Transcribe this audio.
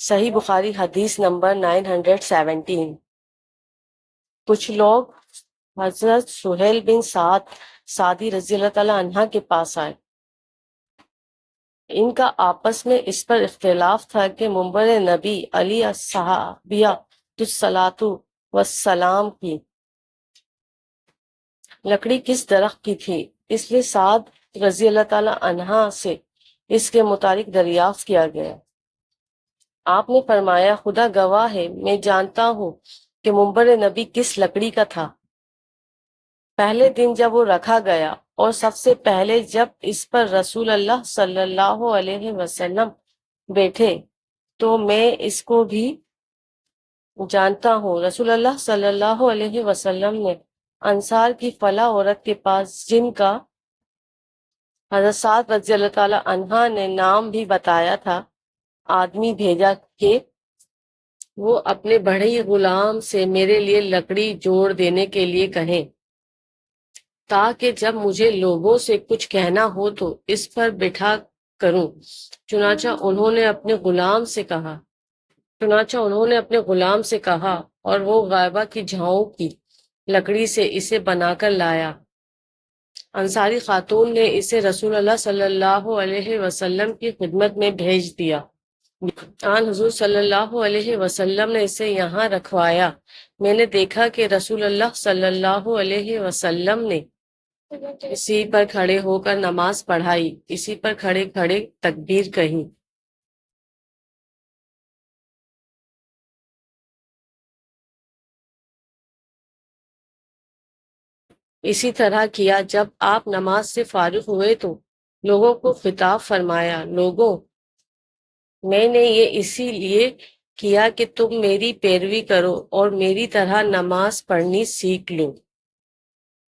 صحیح بخاری حدیث نمبر 917۔ کچھ لوگ حضرت سہیل بن سعدی رضی اللہ تعالیٰ عنہ کے پاس آئے۔ ان کا آپس میں اس پر اختلاف تھا کہ منبر نبی علیہ الصحابیہ الصلاۃ والسلام کی لکڑی کس درخت کی تھی، اس لیے سعد رضی اللہ تعالیٰ عنہ سے اس کے متعلق دریافت کیا گیا۔ آپ نے فرمایا، خدا گواہ ہے، میں جانتا ہوں کہ منبر نبی کس لکڑی کا تھا۔ پہلے دن جب وہ رکھا گیا اور سب سے پہلے جب اس پر رسول اللہ صلی اللہ علیہ وسلم بیٹھے تو میں اس کو بھی جانتا ہوں۔ رسول اللہ صلی اللہ علیہ وسلم نے انصار کی فلاں عورت کے پاس، جن کا حضرت سعد رضی اللہ تعالی عنہ نے نام بھی بتایا تھا، آدمی بھیجا کہ وہ اپنے بڑھئی غلام سے میرے لیے لکڑی جوڑ دینے کے لیے کہیں، تاکہ جب مجھے لوگوں سے کچھ کہنا ہو تو اس پر بٹھا کروں۔ چنانچہ انہوں نے اپنے غلام سے کہا اور وہ غائبہ کی جھاؤں کی لکڑی سے اسے بنا کر لایا۔ انصاری خاتون نے اسے رسول اللہ صلی اللہ علیہ وسلم کی خدمت میں بھیج دیا۔ آن حضور صلی اللہ علیہ وسلم نے اسے یہاں رکھوایا۔ میں نے دیکھا کہ رسول اللہ صلی اللہ علیہ وسلم نے اسی پر کھڑے ہو کر نماز پڑھائی، اسی پر کھڑے کھڑے تکبیر کہی۔ اسی طرح کیا جب آپ نماز سے فارغ ہوئے تو لوگوں کو خطاب فرمایا، لوگوں، میں نے یہ اسی لیے کیا کہ تم میری پیروی کرو اور میری طرح نماز پڑھنی سیکھ لو۔